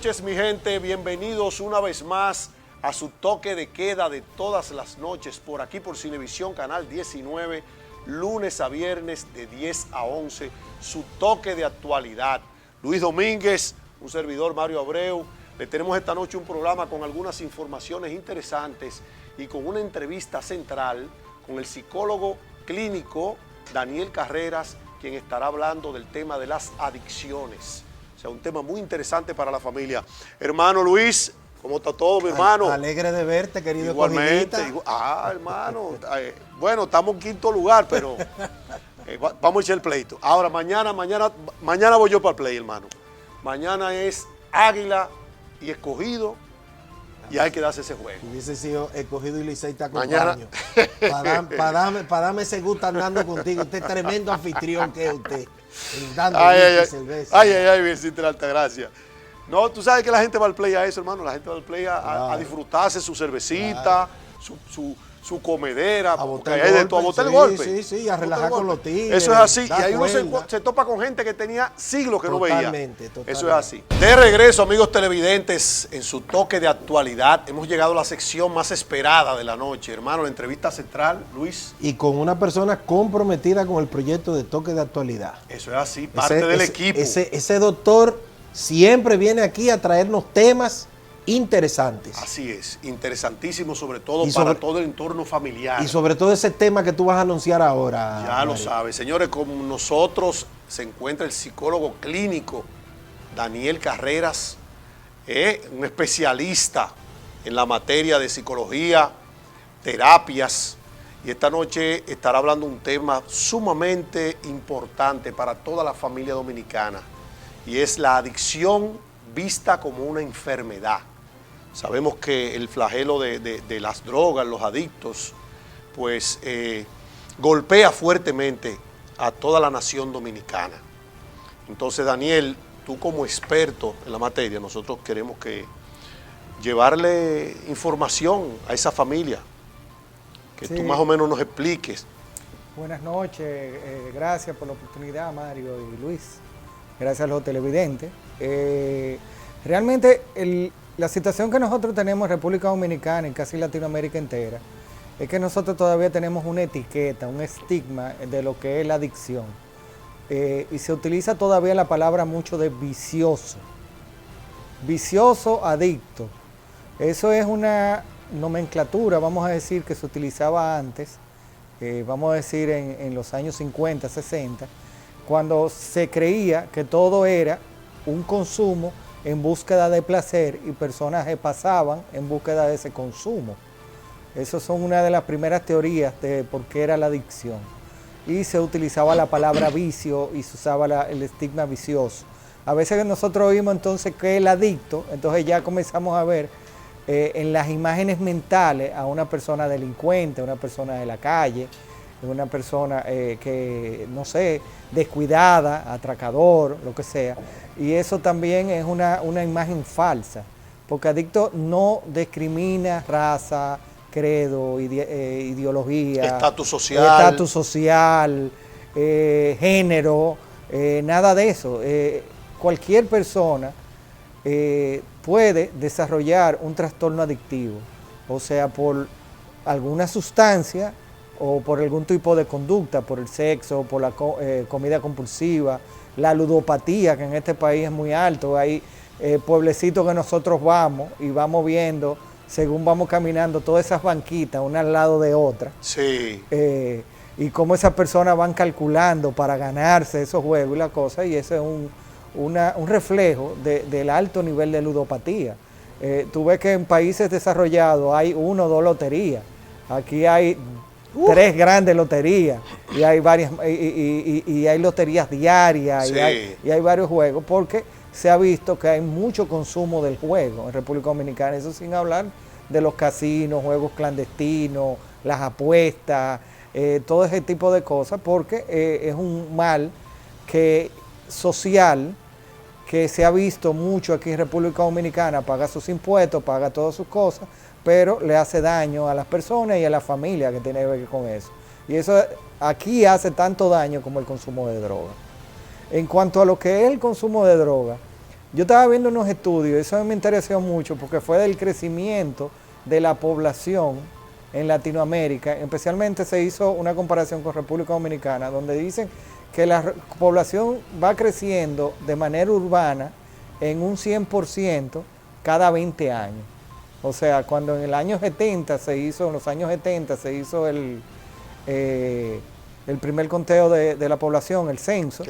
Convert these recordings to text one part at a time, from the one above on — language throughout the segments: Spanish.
noches, mi gente. Bienvenidos una vez más a su toque de queda de todas las noches por aquí por Cinevisión, Canal 19, lunes a viernes de 10 a 11, su toque de actualidad. Luis Domínguez, un servidor Mario Abreu. Le tenemos esta noche un programa con algunas informaciones interesantes y con una entrevista central con el psicólogo clínico Daniel Carreras, quien estará hablando del tema de las adicciones. O sea, un tema muy interesante para la familia. Hermano Luis, ¿cómo está todo, mi hermano? Alegre de verte, querido. Igualmente. Hermano. Bueno, estamos en quinto lugar, pero vamos a echar el pleito. Ahora, mañana voy yo para el play, hermano. Mañana es Águila y Escogido y hay que darse ese juego. Hubiese sido Escogido y Licey te Mañana. Para darme ese gusto andando contigo. Usted es tremendo anfitrión que es usted. Dando cerveza. Ay, Virgencita de la Altagracia. No, tú sabes que la gente va al play a eso, hermano. La gente va al play a disfrutarse su cervecita, su comedera, a botar el golpe. Sí, a relajar con los tigres. Eso es así. Y ahí uno se topa con gente que tenía siglos que no veía. Totalmente. Eso es así. De regreso, amigos televidentes, en su toque de actualidad, hemos llegado a la sección más esperada de la noche. Hermano, la entrevista central, Luis. Y con una persona comprometida con el proyecto de toque de actualidad. Eso es así, parte del equipo. Ese doctor siempre viene aquí a traernos temas interesantes. Así es, interesantísimo sobre todo para todo el entorno familiar. Y sobre todo ese tema que tú vas a anunciar ahora. Ya Mario. Lo sabes, señores, con nosotros se encuentra el psicólogo clínico Daniel Carreras, un especialista en la materia de psicología, terapias, y esta noche estará hablando un tema sumamente importante para toda la familia dominicana, y es la adicción vista como una enfermedad. Sabemos que el flagelo de las drogas, los adictos, pues golpea fuertemente a toda la nación dominicana. Entonces, Daniel, tú como experto en la materia, nosotros queremos llevarle información a esa familia, que tú más o menos nos expliques. Buenas noches, gracias por la oportunidad, Mario y Luis. Gracias a los televidentes. Realmente la situación que nosotros tenemos en República Dominicana y casi Latinoamérica entera es que nosotros todavía tenemos una etiqueta, un estigma de lo que es la adicción. Y se utiliza todavía la palabra mucho de vicioso. Vicioso, adicto. Eso es una nomenclatura, vamos a decir, que se utilizaba antes, vamos a decir en los años 50, 60, cuando se creía que todo era un consumo en búsqueda de placer y personas que pasaban en búsqueda de ese consumo. Esas son una de las primeras teorías de por qué era la adicción. Y se utilizaba la palabra vicio y se usaba el estigma vicioso. A veces nosotros oímos entonces que el adicto, entonces ya comenzamos a ver en las imágenes mentales a una persona delincuente, una persona de la calle, una persona que, no sé, descuidada, atracador, lo que sea. Y eso también es una imagen falsa, porque adicto no discrimina raza, credo, ideología, estatus social, género, nada de eso. Cualquier persona puede desarrollar un trastorno adictivo, o sea, por alguna sustancia o por algún tipo de conducta, por el sexo, por la comida compulsiva, la ludopatía, que en este país es muy alto. Hay pueblecitos que nosotros vamos y vamos viendo, según vamos caminando, todas esas banquitas, una al lado de otra. Sí. Y cómo esas personas van calculando para ganarse esos juegos y la cosa, y eso es un reflejo del alto nivel de ludopatía. Tú ves que en países desarrollados hay 1 o 2 loterías. Aquí hay 3 grandes loterías y hay varias y hay loterías diarias, sí. y hay varios juegos, porque se ha visto que hay mucho consumo del juego en República Dominicana. Eso sin hablar de los casinos, juegos clandestinos, las apuestas, todo ese tipo de cosas, porque es un mal social que se ha visto mucho aquí en República Dominicana. Paga sus impuestos, paga todas sus cosas, pero le hace daño a las personas y a la familia que tiene que ver con eso. Y eso aquí hace tanto daño como el consumo de droga. En cuanto a lo que es el consumo de droga, Yo estaba viendo unos estudios, eso me interesó mucho porque fue del crecimiento de la población en Latinoamérica. Especialmente se hizo una comparación con República Dominicana, donde dicen que la población va creciendo de manera urbana en un 100% cada 20 años. O sea, cuando en el año 70 se hizo, en los años 70 se hizo el primer conteo de la población, el censo.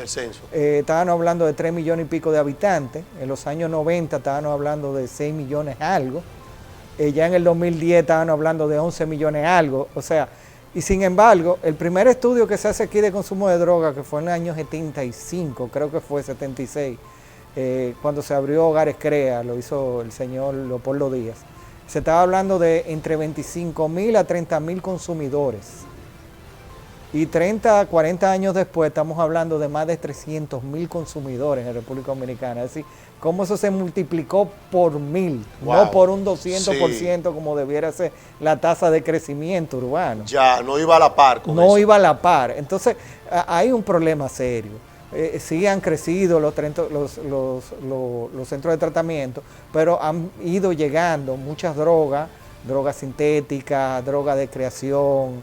Estaban hablando de 3 millones y pico de habitantes. En los años 90 estaban hablando de 6 millones algo. Ya en el 2010 estaban hablando de 11 millones algo. O sea, y sin embargo, el primer estudio que se hace aquí de consumo de droga, que fue en el año 75, creo que fue 76, cuando se abrió Hogares Crea, lo hizo el señor Leopoldo Díaz, se estaba hablando de entre 25.000 a 30.000 consumidores. Y 30, 40 años después estamos hablando de más de 300.000 consumidores en República Dominicana. Es decir, cómo eso se multiplicó por 1000, no por un 200% como debiera ser la tasa de crecimiento urbano. Ya, no iba a la par con eso. No iba a la par. Entonces, hay un problema serio. Sí han crecido los centros de tratamiento, pero han ido llegando muchas drogas sintéticas, drogas de creación,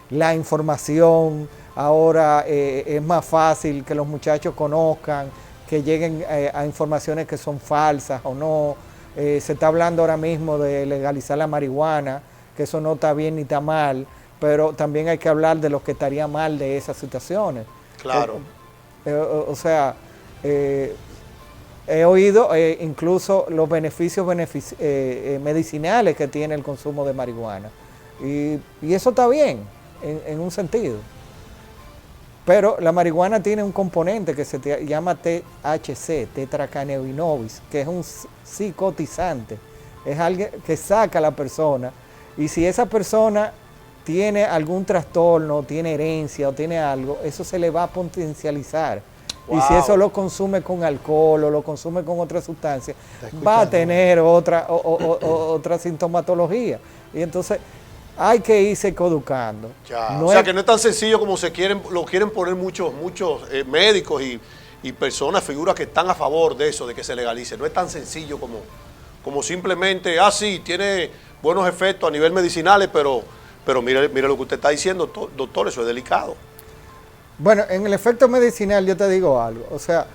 la información ahora es más fácil que los muchachos conozcan, que lleguen a informaciones que son falsas o no. Se está hablando ahora mismo de legalizar la marihuana, que eso no está bien ni está mal, pero también hay que hablar de lo que estaría mal de esas situaciones. Claro. O sea, he oído incluso los beneficios medicinales que tiene el consumo de marihuana. Y eso está bien, en un sentido. Pero la marihuana tiene un componente que se llama THC, tetracannabinoides, que es un psicotizante. Es alguien que saca a la persona, y si esa persona tiene algún trastorno, tiene herencia o tiene algo, eso se le va a potencializar. Wow. Y si eso lo consume con alcohol o lo consume con otra sustancia, va a tener otra sintomatología. Y entonces hay que irse coeducando. No, o sea, que no es tan sencillo como lo quieren poner muchos médicos y personas, figuras que están a favor de eso, de que se legalice. No es tan sencillo como simplemente, sí, tiene buenos efectos a nivel medicinales, pero mire lo que usted está diciendo, doctor, eso es delicado. Bueno, en el efecto medicinal yo te digo algo. O sea,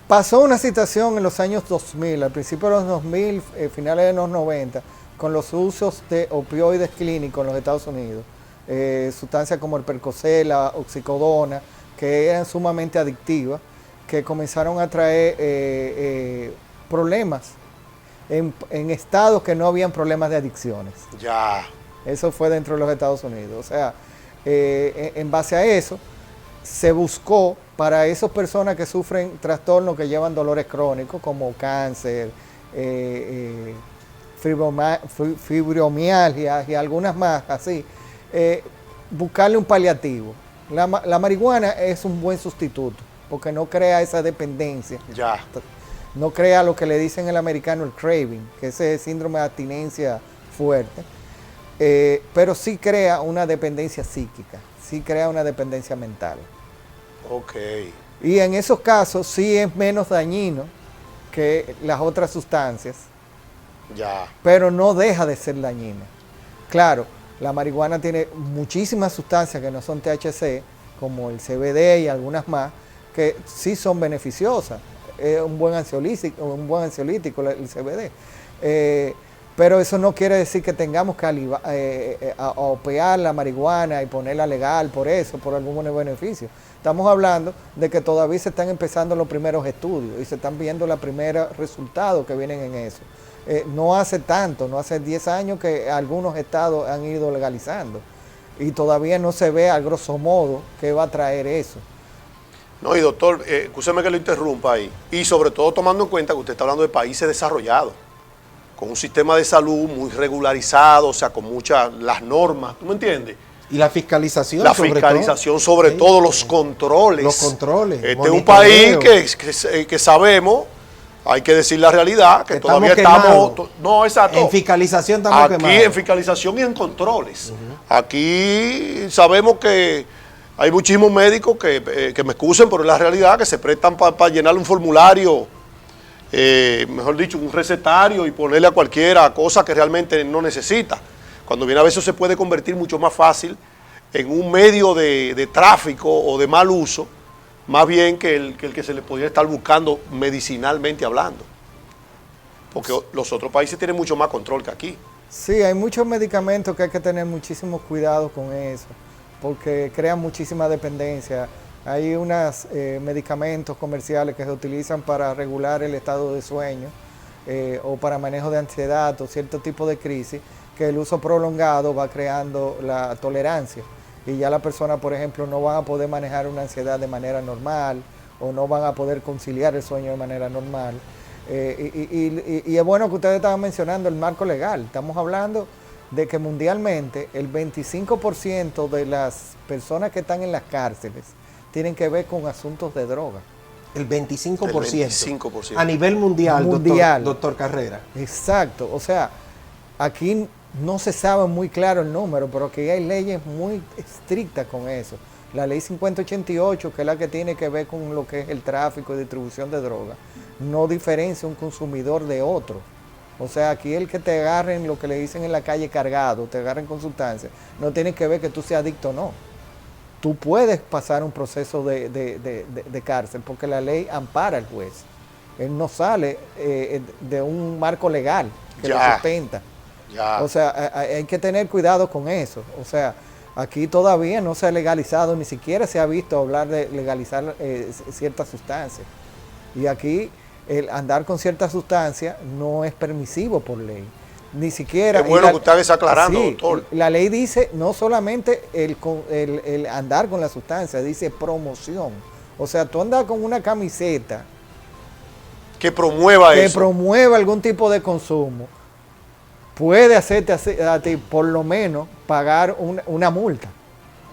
pasó una situación en los años 2000, al principio de los 2000, finales de los 90, con los usos de opioides clínicos en los Estados Unidos. Sustancias como el Percocet, la oxicodona, que eran sumamente adictivas, que comenzaron a traer problemas en estados que no habían problemas de adicciones. Ya. Eso fue dentro de los Estados Unidos. O sea, en base a eso, se buscó para esas personas que sufren trastornos que llevan dolores crónicos, como cáncer, fibromialgia y algunas más así, buscarle un paliativo. La marihuana es un buen sustituto, porque no crea esa dependencia. Ya. No crea lo que le dicen en el americano el craving, que es ese síndrome de abstinencia fuerte. Pero sí crea una dependencia psíquica, sí crea una dependencia mental. Ok. Y en esos casos sí es menos dañino que las otras sustancias. Ya. Pero no deja de ser dañina. Claro, la marihuana tiene muchísimas sustancias que no son THC, como el CBD y algunas más, que sí son beneficiosas. Es un buen ansiolítico el CBD. Pero eso no quiere decir que tengamos que opear la marihuana y ponerla legal por eso, por algún beneficio. Estamos hablando de que todavía se están empezando los primeros estudios y se están viendo los primeros resultados que vienen en eso. No hace tanto, no hace 10 años que algunos estados han ido legalizando y todavía no se ve a grosso modo qué va a traer eso. No, y doctor, escúcheme que lo interrumpa ahí, y sobre todo tomando en cuenta que usted está hablando de países desarrollados, con un sistema de salud muy regularizado, o sea, con las normas, ¿tú me entiendes? Y la fiscalización. La fiscalización sobre todo, los controles. Los controles. Este es un país que sabemos, hay que decir la realidad, que todavía estamos... No, exacto. En fiscalización estamos quemados. Aquí en fiscalización y en controles. Aquí sabemos que Hay muchísimos médicos que me excusen, pero es la realidad, que se prestan para llenar un formulario, mejor dicho, un recetario y ponerle a cualquiera cosa que realmente no necesita. Cuando viene a veces se puede convertir mucho más fácil en un medio de tráfico o de mal uso, más bien que el que se le podría estar buscando medicinalmente hablando. Porque los otros países tienen mucho más control que aquí. Sí, hay muchos medicamentos que hay que tener muchísimos cuidados con eso, porque crean muchísima dependencia. Hay unos medicamentos comerciales que se utilizan para regular el estado de sueño o para manejo de ansiedad o cierto tipo de crisis, que el uso prolongado va creando la tolerancia. Y ya la persona, por ejemplo, no van a poder manejar una ansiedad de manera normal o no van a poder conciliar el sueño de manera normal. Y es bueno que ustedes estaban mencionando el marco legal. Estamos hablando de que mundialmente el 25% de las personas que están en las cárceles tienen que ver con asuntos de droga. El 25%. El 25%. A nivel mundial, doctor Carrera. Exacto. O sea, aquí no se sabe muy claro el número, pero aquí hay leyes muy estrictas con eso. La ley 5088, que es la que tiene que ver con lo que es el tráfico y distribución de droga, no diferencia un consumidor de otro. O sea, aquí el que te agarren, lo que le dicen en la calle cargado, te agarren con sustancias, no tiene que ver que tú seas adicto o no. Tú puedes pasar un proceso de cárcel porque la ley ampara al juez. Él no sale de un marco legal que lo sustenta. O sea, hay que tener cuidado con eso. O sea, aquí todavía no se ha legalizado, ni siquiera se ha visto hablar de legalizar ciertas sustancias. Y aquí el andar con ciertas sustancias no es permisivo por ley. Ni siquiera... Es bueno que usted esté aclarando, sí, doctor. La ley dice no solamente el andar con la sustancia, dice promoción. O sea, tú andas con una camiseta que promueva eso. Que promueva algún tipo de consumo. Puede hacerte a ti por lo menos pagar una multa.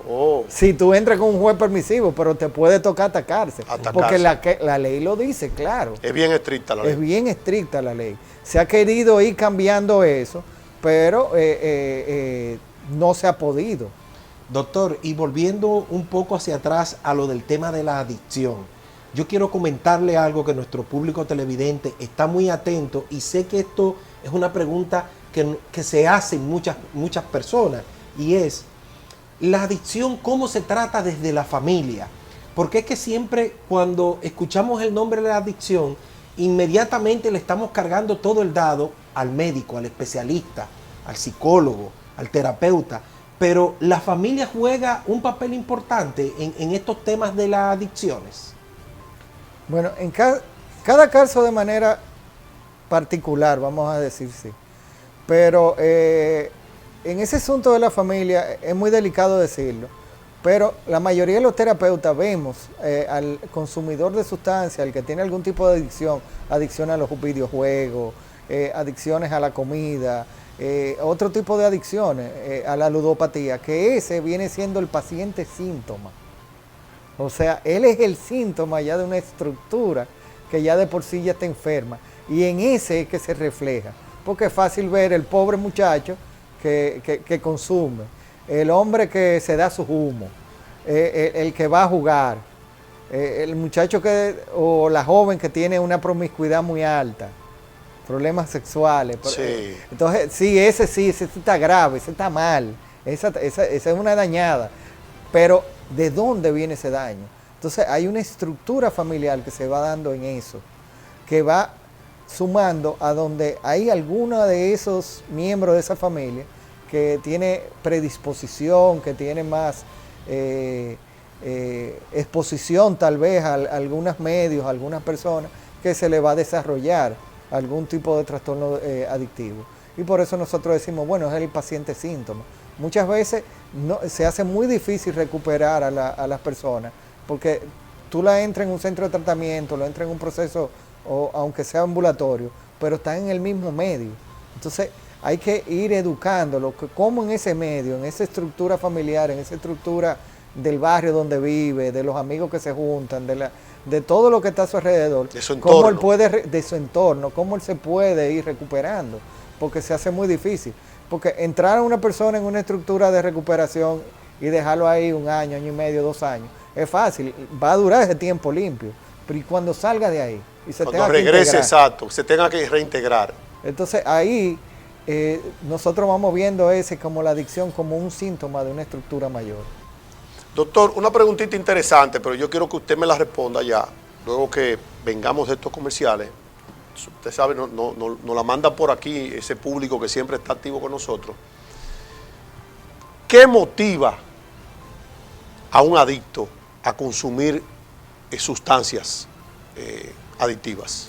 Oh. Si tú entras con un juez permisivo, pero te puede tocar atacarse. Porque la ley lo dice, claro. Es bien estricta la ley. Es bien estricta la ley. Se ha querido ir cambiando eso, pero no se ha podido. Doctor, y volviendo un poco hacia atrás a lo del tema de la adicción, yo quiero comentarle algo que nuestro público televidente está muy atento y sé que esto es una pregunta que se hacen muchas personas, y es la adicción, ¿cómo se trata desde la familia? Porque es que siempre cuando escuchamos el nombre de la adicción, inmediatamente le estamos cargando todo el dado al médico, al especialista, al psicólogo, al terapeuta, pero la familia juega un papel importante en estos temas de las adicciones. Bueno, en cada caso de manera particular, vamos a decir sí. Pero en ese asunto de la familia es muy delicado decirlo, pero la mayoría de los terapeutas vemos al consumidor de sustancias, al que tiene algún tipo de adicción a los videojuegos, adicciones a la comida, otro tipo de adicciones, a la ludopatía, que ese viene siendo el paciente síntoma. O sea, él es el síntoma ya de una estructura que ya de por sí ya está enferma, y en ese es que se refleja. Porque es fácil ver el pobre muchacho que consume, el hombre que se da su humo, el que va a jugar, el muchacho o la joven que tiene una promiscuidad muy alta, problemas sexuales. Sí. Entonces, ese está grave, ese está mal, esa es una dañada. Pero, ¿de dónde viene ese daño? Entonces, hay una estructura familiar que se va dando en eso, que va sumando a donde hay alguno de esos miembros de esa familia que tiene predisposición, que tiene más exposición tal vez a algunos medios, a algunas personas, que se le va a desarrollar algún tipo de trastorno adictivo. Y por eso nosotros decimos, bueno, es el paciente síntoma. Muchas veces se hace muy difícil recuperar a las personas, porque tú la entras en un centro de tratamiento, lo entras en un proceso, o aunque sea ambulatorio, pero están en el mismo medio. Entonces hay que ir educándolo, cómo en ese medio, en esa estructura familiar, en esa estructura del barrio donde vive, de los amigos que se juntan, de todo lo que está a su alrededor, de su entorno. De su entorno, cómo él se puede ir recuperando, porque se hace muy difícil. Porque entrar a una persona en una estructura de recuperación y dejarlo ahí 1 año, año y medio, 2 años. Es fácil, va a durar ese tiempo limpio, pero y cuando salga de ahí y se Cuando tenga regrese, que integrar, exacto, se tenga que reintegrar. entonces ahí nosotros vamos viendo ese como la adicción como un síntoma de una estructura mayor. Doctor, una preguntita interesante, pero yo quiero que usted me la responda ya, luego que vengamos de estos comerciales. Usted sabe, nos la manda por aquí ese público que siempre está activo con nosotros. ¿Qué motiva a un adicto a consumir sustancias adictivas?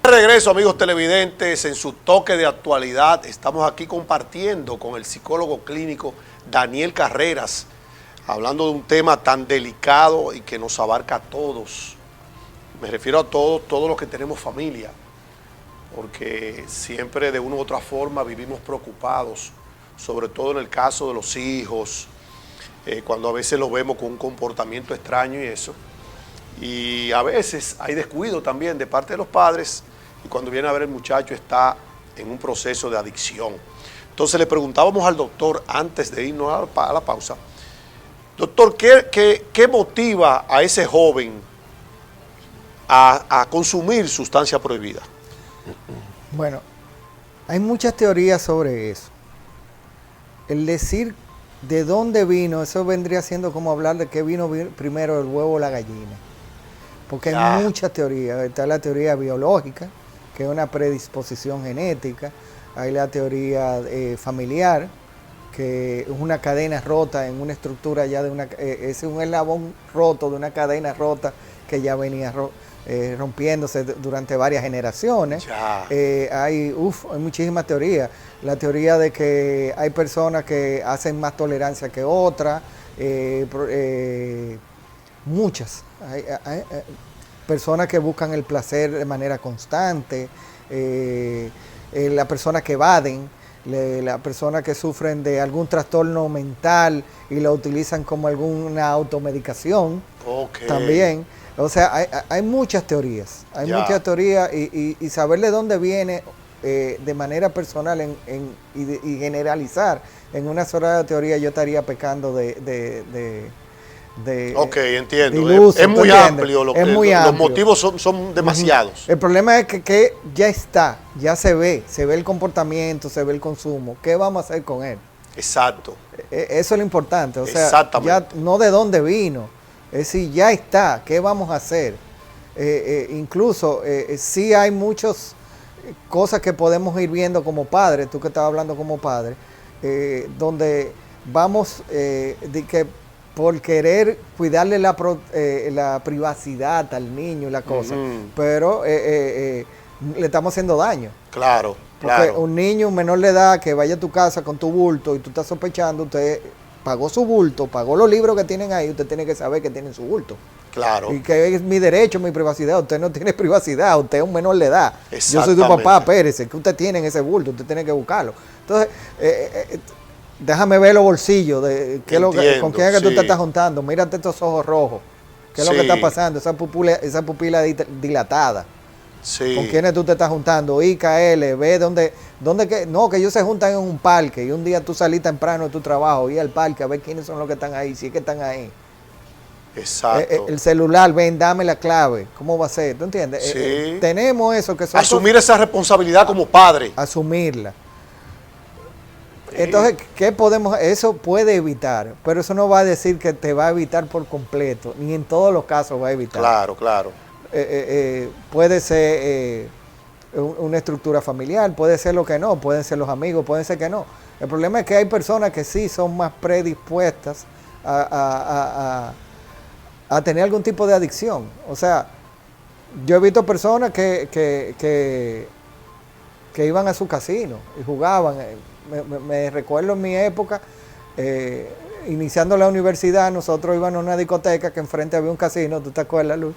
De regreso, amigos televidentes, en su toque de actualidad, estamos aquí compartiendo con el psicólogo clínico Daniel Carreras, hablando de un tema tan delicado y que nos abarca a todos. Me refiero a todos los que tenemos familia, porque siempre de una u otra forma vivimos preocupados, sobre todo en el caso de los hijos, cuando a veces los vemos con un comportamiento extraño y eso. Y a veces hay descuido también de parte de los padres, y cuando viene a ver el muchacho está en un proceso de adicción. Entonces le preguntábamos al doctor antes de irnos a la pausa, doctor, ¿qué motiva a ese joven a consumir sustancia prohibida? Bueno, hay muchas teorías sobre eso. El decir de dónde vino, eso vendría siendo como hablar de qué vino primero, el huevo o la gallina. Porque hay muchas teorías. Está la teoría biológica, que es una predisposición genética. Hay la teoría familiar, que es una cadena rota en una estructura ya de es un eslabón roto de una cadena rota que ya venía rompiéndose durante varias generaciones. Hay muchísimas teorías. La teoría de que hay personas que hacen más tolerancia que otras, muchas. Hay personas que buscan el placer de manera constante, las personas que evaden, las personas que sufren de algún trastorno mental y lo utilizan como alguna automedicación también. O sea, hay muchas teorías, muchas teorías y saber de dónde viene de manera personal y generalizar en una sola teoría, yo estaría pecando entiendo. Iluso, es muy amplio, es muy amplio. Los motivos son demasiados. El problema es que ya está, ya se ve el comportamiento, se ve el consumo. ¿Qué vamos a hacer con él? Exacto. Eso es lo importante, o sea, ya no de dónde vino, es decir, ya está, ¿qué vamos a hacer? Incluso sí hay muchas cosas que podemos ir viendo como padres, tú que estabas hablando como padre, donde vamos de que por querer cuidarle la privacidad al niño y la cosa, pero le estamos haciendo daño. Claro, Porque un niño, un menor de edad, que vaya a tu casa con tu bulto y tú estás sospechando, usted pagó su bulto, pagó los libros que tienen ahí, usted tiene que saber que tienen su bulto. Claro. Y que es mi derecho, mi privacidad. Usted no tiene privacidad, usted es un menor de edad. Yo soy tu Exactamente. papá, espérese, que usted tiene en ese bulto, usted tiene que buscarlo. Entonces, déjame ver los bolsillos, de con quién es que tú te estás juntando, mírate estos ojos rojos, qué es lo que está pasando, esa pupila dilatada. Sí. ¿Con quiénes tú te estás juntando? IKL, ve dónde que ellos se juntan en un parque y un día tú salís temprano de tu trabajo y al parque a ver quiénes son los que están ahí, si es que están ahí. Exacto. El celular, ven, dame la clave, ¿cómo va a ser? ¿Tú entiendes? Sí. Tenemos eso que son asumir esa responsabilidad como padre. Asumirla. Entonces, ¿qué podemos? Eso puede evitar, pero eso no va a decir que te va a evitar por completo, ni en todos los casos va a evitar. Claro. Puede ser una estructura familiar, puede ser lo que no, pueden ser los amigos, puede ser que no. El problema es que hay personas que sí son más predispuestas a tener algún tipo de adicción. O sea, yo he visto personas que iban a su casino y jugaban. Me recuerdo en mi época, iniciando la universidad, nosotros íbamos a una discoteca que enfrente había un casino, ¿tú te acuerdas, Luis?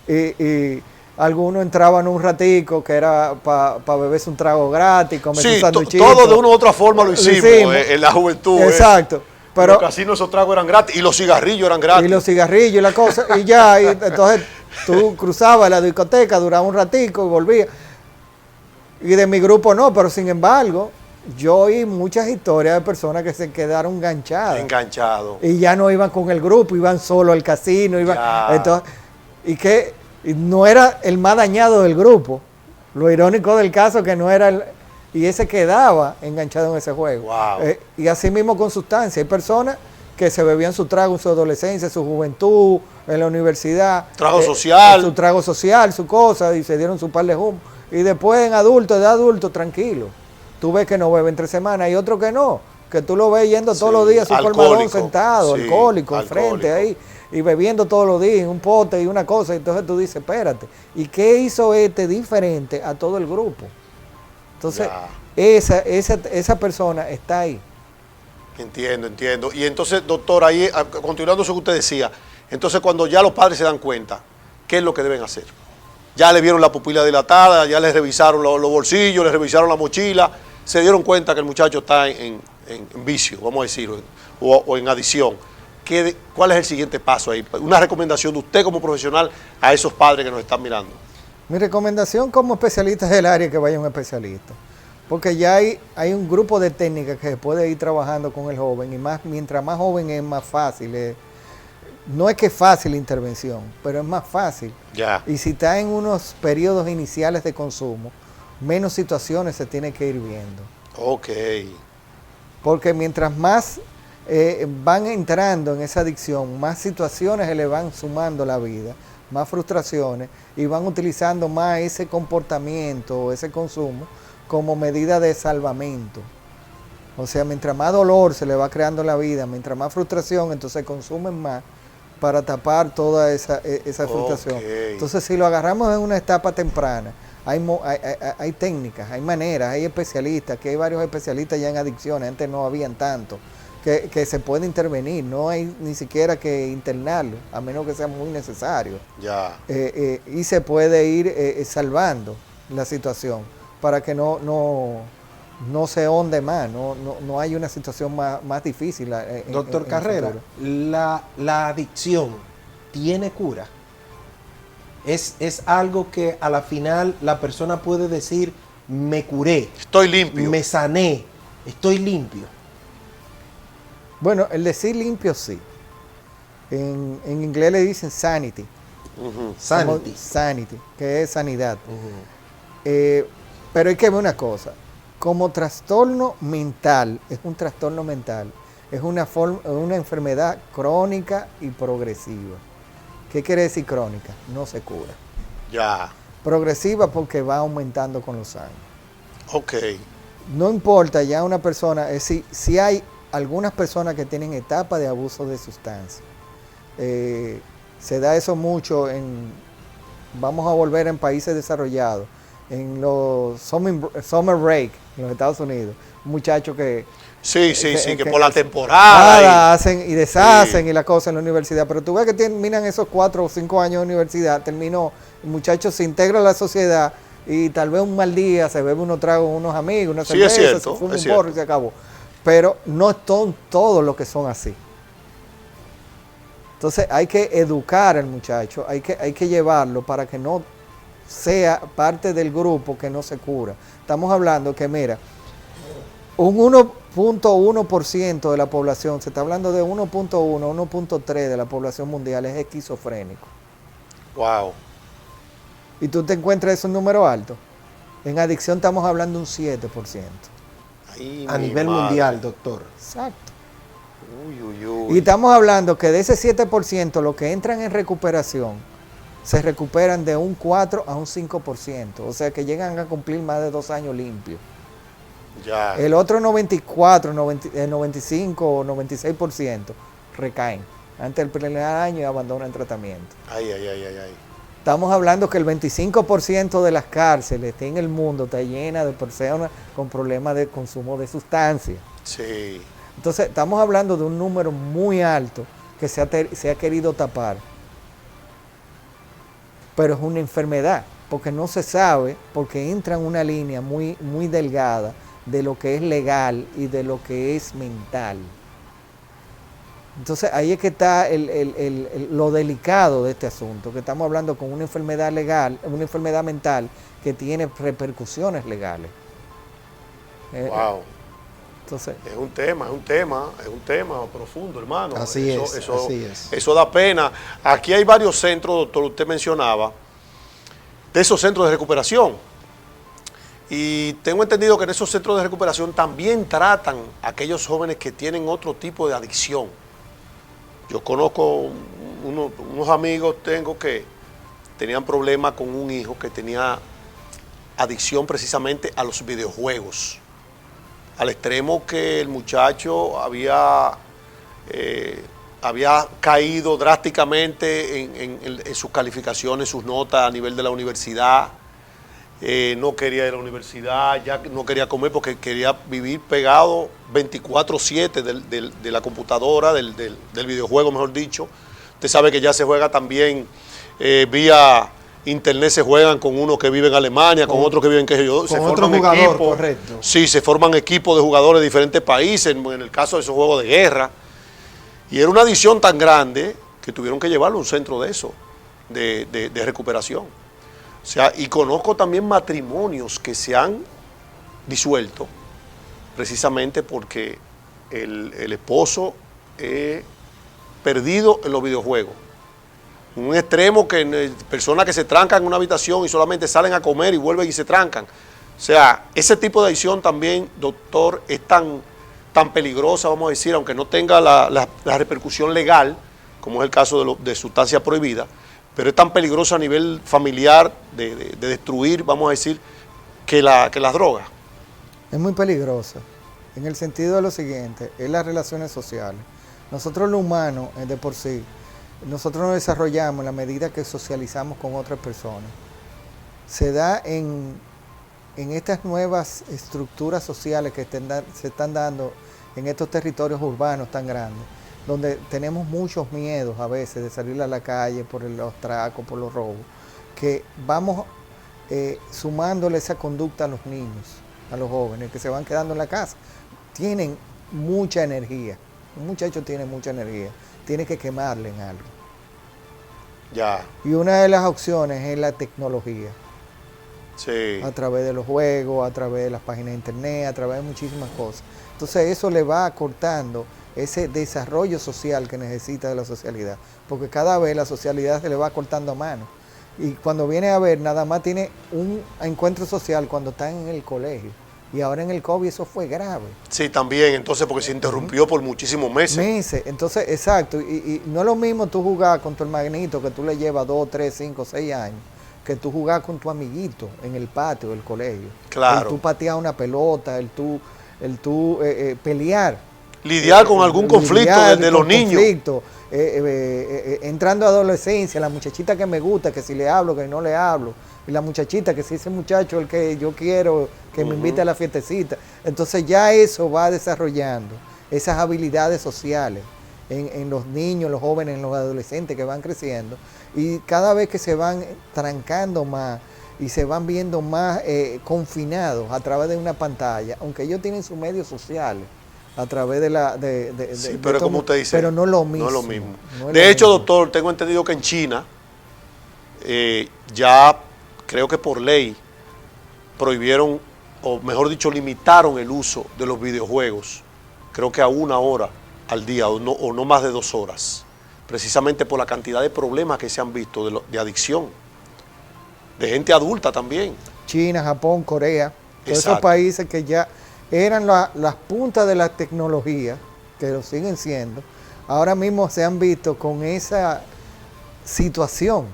Y algunos entraban un ratico que era para beberse un trago gratis, comerse un sanduichito. Todo de una u otra forma lo hicimos en la juventud. Exacto. Pero los casinos, esos tragos eran gratis y los cigarrillos eran gratis. Y los cigarrillos y la cosa, y ya, entonces tú cruzabas la discoteca, duraba un ratico y volvías. Y de mi grupo no, pero sin embargo, yo oí muchas historias de personas que se quedaron Enganchado. y ya no iban con el grupo, iban solo al casino, entonces, y no era el más dañado del grupo. Lo irónico del caso que no era y ese quedaba enganchado en ese juego. Wow. Y así mismo con sustancias. Hay personas que se bebían su trago en su adolescencia, su juventud, en la universidad. Trago social. Su trago social, su cosa, y se dieron su par de humo. Y después en adulto, de adulto, tranquilo. Tú ves que no bebe entre semanas, hay otro que no, que tú lo ves yendo todos los días a su colmadón sentado, alcohólico, enfrente ahí, y bebiendo todos los días, un pote y una cosa, y entonces tú dices, espérate, ¿y qué hizo este diferente a todo el grupo? Entonces, esa persona está ahí. Entiendo. Y entonces, doctor, ahí, continuando eso que usted decía, entonces cuando ya los padres se dan cuenta, ¿qué es lo que deben hacer? Ya le vieron la pupila dilatada, ya les revisaron los bolsillos, les revisaron la mochila, se dieron cuenta que el muchacho está en vicio, vamos a decir, o en adicción. ¿Cuál es el siguiente paso ahí? Una recomendación de usted como profesional a esos padres que nos están mirando. Mi recomendación como especialista del área es que vaya un especialista, porque ya hay un grupo de técnicas que se puede ir trabajando con el joven, y mientras más joven es más fácil. No es que es fácil la intervención, pero es más fácil. Ya. Y si está en unos periodos iniciales de consumo, menos situaciones se tiene que ir viendo. Ok. Porque mientras más van entrando en esa adicción, más situaciones se le van sumando a la vida, más frustraciones, y van utilizando más ese comportamiento, ese consumo, como medida de salvamento. O sea, mientras más dolor se le va creando en la vida, mientras más frustración, entonces consumen más para tapar toda esa frustración. Okay. Entonces, si lo agarramos en una etapa temprana, hay técnicas, hay maneras, hay especialistas, que hay varios especialistas ya en adicciones, antes no habían tanto, que se puede intervenir, no hay ni siquiera que internarlo, a menos que sea muy necesario. Ya. Y se puede ir salvando la situación para que no se honde más, no hay una situación más difícil. Doctor Carrera, la adicción tiene cura. Es algo que a la final la persona puede decir, me curé, estoy limpio, me sané, estoy limpio. Bueno, el decir limpio sí. En inglés le dicen sanity. Uh-huh. Sanity, que es sanidad. Uh-huh. Pero hay que ver una cosa. Como trastorno mental, es un trastorno mental, es una enfermedad crónica y progresiva. ¿Qué quiere decir crónica? No se cura. Ya. Progresiva porque va aumentando con los años. Ok. No importa ya una persona, es decir, si hay algunas personas que tienen etapa de abuso de sustancias. Se da eso mucho vamos a volver en países desarrollados, en los summer break en los Estados Unidos, un muchacho que que por la temporada hacen y deshacen y la cosa en la universidad, pero tú ves que terminan esos 4 o 5 años de universidad, terminó, el muchacho se integra a la sociedad y tal vez un mal día se bebe unos tragos con unos amigos, una cerveza, se fuma un porro y se acabó. Pero no son todos los que son así. Entonces hay que educar al muchacho, hay que llevarlo para que no sea parte del grupo que no se cura. Estamos hablando que, mira, un 1.1% de la población, se está hablando de 1.1, 1.3 de la población mundial es esquizofrénico. Wow. Y tú te encuentras esos números altos. En adicción estamos hablando de un 7%. A nivel mundial, doctor. Exacto. Uy. Y estamos hablando que de ese 7%, los que entran en recuperación, se recuperan de un 4 a un 5%. O sea que llegan a cumplir más de 2 años limpios. Ya. El otro 94, 95 o 96% recaen antes del primer año y abandonan el tratamiento. Ay. Estamos hablando que el 25% de las cárceles en el mundo está llena de personas con problemas de consumo de sustancias. Sí. Entonces, estamos hablando de un número muy alto que se ha querido tapar. Pero es una enfermedad, porque no se sabe, porque entra en una línea muy, muy delgada de lo que es legal y de lo que es mental. Entonces ahí es que está lo delicado de este asunto, que estamos hablando con una enfermedad legal, una enfermedad mental que tiene repercusiones legales. Wow. Entonces, Es un tema profundo, hermano. Así Eso- es, eso- así es. Eso da pena. Aquí hay varios centros, doctor, usted mencionaba, de esos centros de recuperación. Y tengo entendido que en esos centros de recuperación también tratan a aquellos jóvenes que tienen otro tipo de adicción. Yo conozco unos amigos, tengo que tenían problemas con un hijo que tenía adicción precisamente a los videojuegos. Al extremo que el muchacho había caído drásticamente en sus calificaciones, sus notas a nivel de la universidad. No quería ir a la universidad, ya no quería comer porque quería vivir pegado 24/7 de la computadora, del videojuego, mejor dicho. Usted sabe que ya se juega también vía internet, se juegan con uno que vive en Alemania, con otro que vive en qué sé yo, se otro forman jugador, equipos. correcto. Sí, se forman equipos de jugadores de diferentes países, en el caso de esos juegos de guerra. Y era una adicción tan grande que tuvieron que llevarlo a un centro de eso, de recuperación. O sea, y conozco también matrimonios que se han disuelto precisamente porque el esposo es perdido en los videojuegos. Un extremo que personas que se trancan en una habitación y solamente salen a comer y vuelven y se trancan. O sea, ese tipo de adicción también, doctor, es tan peligrosa, vamos a decir, aunque no tenga la repercusión legal, como es el caso de sustancias prohibidas, pero es tan peligrosa a nivel familiar de destruir, vamos a decir, que las drogas. es muy peligrosa, en el sentido de lo siguiente, es las relaciones sociales. Nosotros los humanos, de por sí, nosotros nos desarrollamos en la medida que socializamos con otras personas. Se da en estas nuevas estructuras sociales que se están dando en estos territorios urbanos tan grandes, donde tenemos muchos miedos a veces de salir a la calle por los atracos, por los robos, que vamos sumándole esa conducta a los niños, a los jóvenes que se van quedando en la casa. Tienen mucha energía, un muchacho tiene mucha energía, tiene que quemarle en algo. Ya, Y una de las opciones es la tecnología, sí. a través de los juegos, a través de las páginas de internet, a través de muchísimas cosas. Entonces eso le va acortando ese desarrollo social que necesita de la socialidad, porque cada vez la socialidad se le va cortando a mano. Y cuando viene a ver, nada más tiene un encuentro social cuando están en el colegio. Y ahora en el COVID eso fue grave. Sí, también, entonces, porque se interrumpió por muchísimos meses. Entonces, exacto. Y no es lo mismo tú jugar con tu hermanito que tú le llevas 2, 3, 5, 6 años, que tú jugar con tu amiguito en el patio del colegio. Claro. El tú patear una pelota, el tú pelear. Lidiar con algún conflicto de los niños. Conflicto, entrando a adolescencia, la muchachita que me gusta, que si le hablo, que no le hablo, y la muchachita que si ese muchacho el que yo quiero, que me invite a la fiestecita. Entonces ya eso va desarrollando esas habilidades sociales en los niños, los jóvenes, en los adolescentes que van creciendo, y cada vez que se van trancando más y se van viendo más confinados a través de una pantalla, aunque ellos tienen sus medios sociales, a través de Sí, pero como usted dice, pero no lo mismo. No es lo mismo. No es De lo hecho, mismo. doctor, tengo entendido que en China ya creo que por ley prohibieron, o mejor dicho, limitaron el uso de los videojuegos, creo que a 1 hora al día o no más de 2 horas, precisamente por la cantidad de problemas que se han visto de adicción, de gente adulta también. China, Japón, Corea, todos esos Exacto. países que ya eran las puntas de la tecnología, que lo siguen siendo, ahora mismo se han visto con esa situación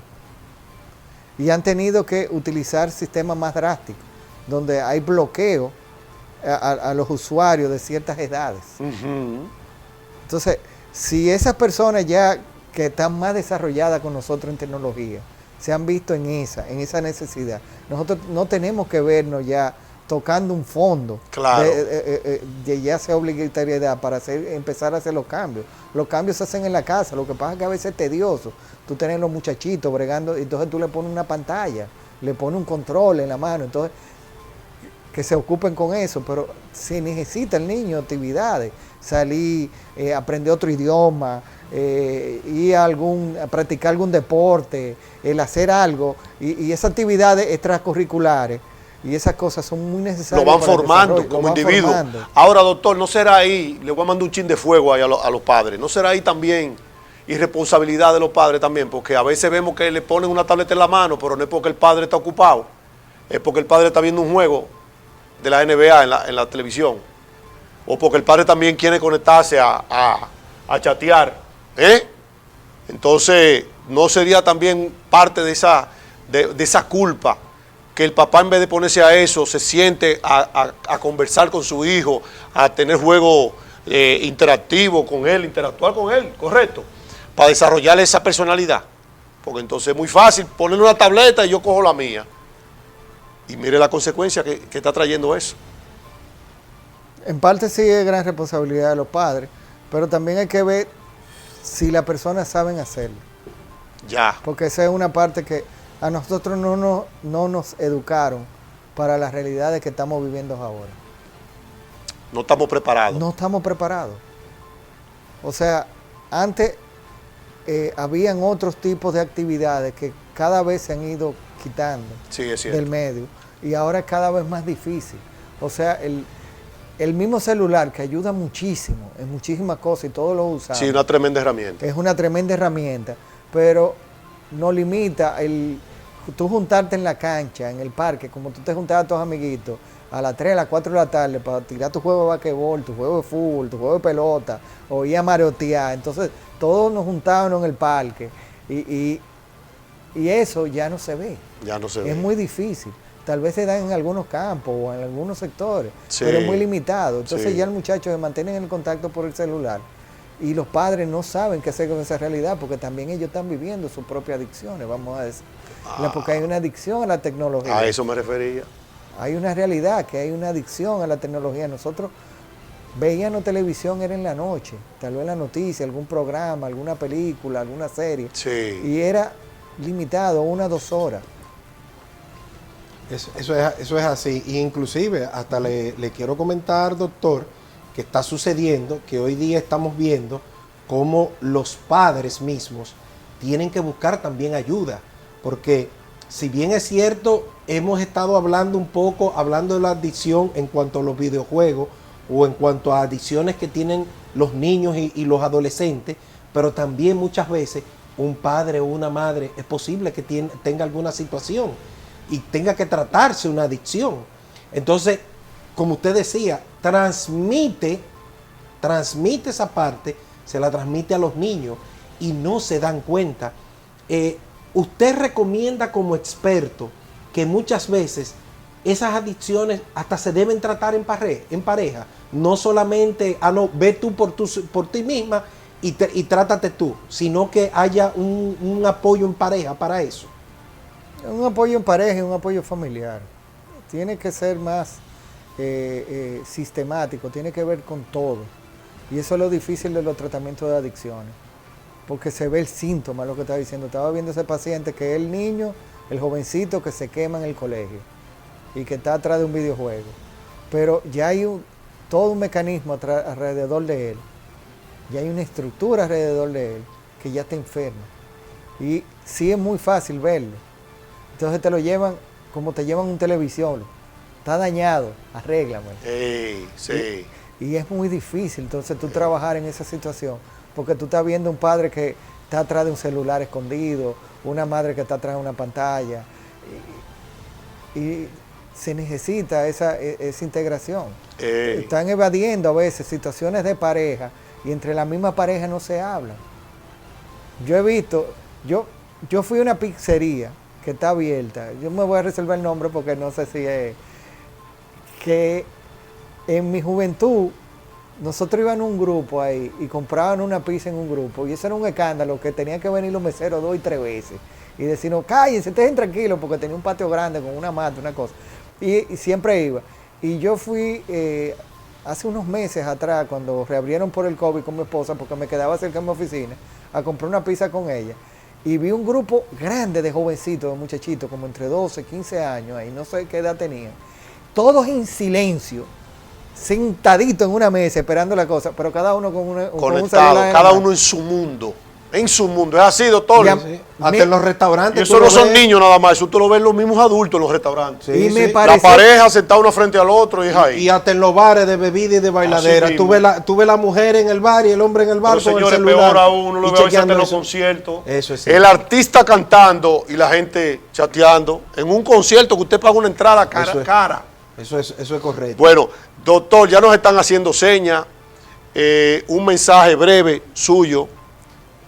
y han tenido que utilizar sistemas más drásticos, donde hay bloqueo a los usuarios de ciertas edades. Ujú. Entonces, si esas personas ya que están más desarrolladas con nosotros en tecnología, se han visto en esa necesidad, nosotros no tenemos que vernos ya tocando un fondo Claro. de ya sea obligatoriedad para empezar a hacer los cambios. Los cambios se hacen en la casa, lo que pasa es que a veces es tedioso. Tú tenés los muchachitos bregando, entonces tú le pones una pantalla, le pones un control en la mano, entonces que se ocupen con eso, pero se necesita el niño actividades, salir, aprender otro idioma, ir a practicar algún deporte, el hacer algo, y esas actividades extracurriculares y esas cosas son muy necesarias. Lo van para el formando desarrollo, como lo van individuo. formando. Ahora, doctor, ¿no será ahí, le voy a mandar un chin de fuego ahí a los padres, no será ahí también irresponsabilidad de los padres también? Porque a veces vemos que le ponen una tableta en la mano, pero no es porque el padre está ocupado, es porque el padre está viendo un juego de la NBA en la televisión, o porque el padre también quiere conectarse a chatear, ¿eh? Entonces, ¿no sería también parte de esa culpa que el papá, en vez de ponerse a eso, se siente a conversar con su hijo, a tener juegos interactivos con él, interactuar con él, correcto, para desarrollar esa personalidad? Porque entonces es muy fácil ponerle una tableta y yo cojo la mía. Y mire la consecuencia que está trayendo eso. En parte sí es gran responsabilidad de los padres, pero también hay que ver si las personas saben hacerlo. Ya. Porque esa es una parte que a nosotros no nos educaron para las realidades que estamos viviendo ahora. No estamos preparados. No estamos preparados. O sea, antes habían otros tipos de actividades que cada vez se han ido quitando Sí, es cierto. del medio y ahora es cada vez más difícil. O sea, el mismo celular que ayuda muchísimo en muchísimas cosas y todos lo usamos. Sí, una tremenda herramienta. Es una tremenda herramienta, pero no limita tú juntarte en la cancha, en el parque, como tú te juntabas a tus amiguitos, a las 3, a las 4 de la tarde para tirar tu juego de basquetbol, tu juego de fútbol, tu juego de pelota, o ir a marotear. Entonces, todos nos juntábamos en el parque y eso ya no se ve. Ya no se ve. Es muy difícil. Tal vez se da en algunos campos o en algunos sectores, Sí. pero es muy limitado. Entonces Sí. ya el muchacho se mantiene en el contacto por el celular y los padres no saben qué hacer con esa realidad porque también ellos están viviendo sus propias adicciones, vamos a decir. Porque hay una adicción a la tecnología. A eso me refería. Hay una realidad que hay una adicción a la tecnología. Nosotros veíamos televisión, era en la noche, tal vez la noticia, algún programa, alguna película, alguna serie, Sí. y era limitado 1 a 2 horas. Eso es así. Y inclusive hasta le quiero comentar, doctor, que está sucediendo, que hoy día estamos viendo cómo los padres mismos tienen que buscar también ayuda. Porque si bien es cierto, hemos estado hablando un poco, hablando de la adicción en cuanto a los videojuegos o en cuanto a adicciones que tienen los niños y los adolescentes, pero también muchas veces un padre o una madre es posible que tenga alguna situación y tenga que tratarse una adicción. Entonces, como usted decía, transmite esa parte, se la transmite a los niños y no se dan cuenta. Usted recomienda como experto que muchas veces esas adicciones hasta se deben tratar en pareja, no solamente, no, ve tú por ti misma y trátate tú, sino que haya un apoyo en pareja para eso. Un apoyo en pareja y un apoyo familiar. Tiene que ser más sistemático, tiene que ver con todo. Y eso es lo difícil de los tratamientos de adicciones. Porque se ve el síntoma, lo que estaba diciendo. Estaba viendo ese paciente que es el niño, el jovencito que se quema en el colegio y que está atrás de un videojuego. Pero ya hay todo un mecanismo alrededor de él. Ya hay una estructura alrededor de él que ya está enferma. Y sí es muy fácil verlo. Entonces te lo llevan como te llevan un televisor. Está dañado, arréglamelo. Sí. Y es muy difícil entonces tú trabajar en esa situación. Porque tú estás viendo un padre que está atrás de un celular escondido, una madre que está atrás de una pantalla. Y se necesita esa integración. Están evadiendo a veces situaciones de pareja y entre la misma pareja no se hablan. Yo he visto, yo fui a una pizzería que está abierta, yo me voy a reservar el nombre porque no sé si es, que en mi juventud nosotros íbamos en un grupo ahí y compraban una pizza en un grupo y eso era un escándalo que tenían que venir los meseros 2 y 3 veces y decirnos, cállense, estén tranquilos porque tenía un patio grande con una mata, una cosa. Y siempre iba. Y yo fui hace unos meses atrás, cuando reabrieron por el COVID con mi esposa, porque me quedaba cerca de mi oficina, a comprar una pizza con ella. Y vi un grupo grande de jovencitos, de muchachitos, como entre 12, 15 años, ahí no sé qué edad tenían. Todos en silencio, sentaditos en una mesa esperando la cosa, pero cada uno con un Conectado, celular. cada uno en su mundo. En su mundo. Es así, doctor. Ya, Sí. Hasta en los restaurantes. Y eso tú no lo son ves. niños nada más, eso tú lo ves los mismos adultos en los restaurantes. Sí, Y me sí. parece- La pareja sentada uno frente al otro y es ahí. Y hasta en los bares de bebida y de bailadera. mismo. Tú ves la mujer en el bar y el hombre en el bar Pero con el señores, celular. peor aún, uno lo y ve a veces chequeando en los eso. conciertos. Eso es El artista cantando y la gente chateando. En un concierto que usted paga una entrada cara Eso a es. cara. Eso es correcto. Bueno, doctor, ya nos están haciendo señas. Un mensaje breve suyo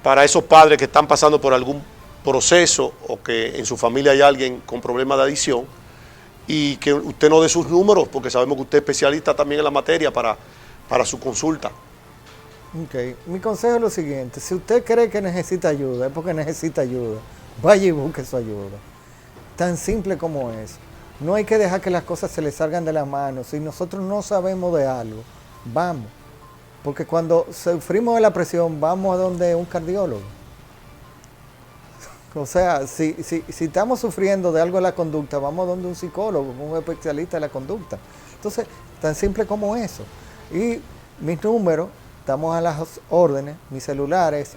para esos padres que están pasando por algún proceso o que en su familia hay alguien con problemas de adicción y que usted no dé sus números porque sabemos que usted es especialista también en la materia para su consulta. Ok, mi consejo es lo siguiente, si usted cree que necesita ayuda, es porque necesita ayuda, vaya y busque su ayuda. Tan simple como eso. No hay que dejar que las cosas se le salgan de las manos. Si nosotros no sabemos de algo, vamos. Porque cuando sufrimos de la presión, vamos a donde un cardiólogo. O sea, si estamos sufriendo de algo de la conducta, vamos a donde un psicólogo, un especialista de la conducta. Entonces, tan simple como eso. Y mis números, estamos a las órdenes. Mi celular es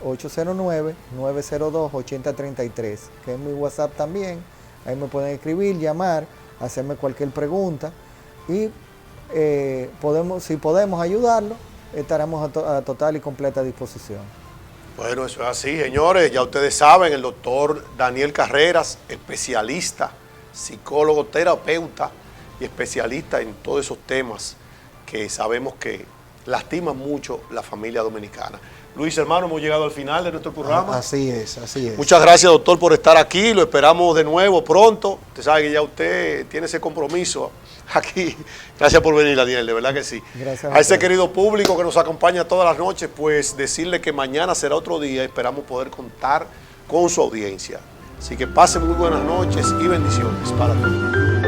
809-902-8033, que es mi WhatsApp también. Ahí me pueden escribir, llamar, hacerme cualquier pregunta. Y si podemos ayudarlo, estaremos a total y completa disposición. Bueno, eso es así, señores. Ya ustedes saben, el doctor Daniel Carreras, especialista, psicólogo, terapeuta y especialista en todos esos temas que sabemos que lastiman mucho la familia dominicana. Luis, hermano, hemos llegado al final de nuestro programa. Así es, así es. Muchas gracias, doctor, por estar aquí. Lo esperamos de nuevo pronto. Usted sabe que ya usted tiene ese compromiso aquí. Gracias por venir, Daniel, de verdad que sí. Gracias a A ese usted. querido público que nos acompaña todas las noches, pues decirle que mañana será otro día. Esperamos poder contar con su audiencia. Así que pasen muy buenas noches y bendiciones para todos.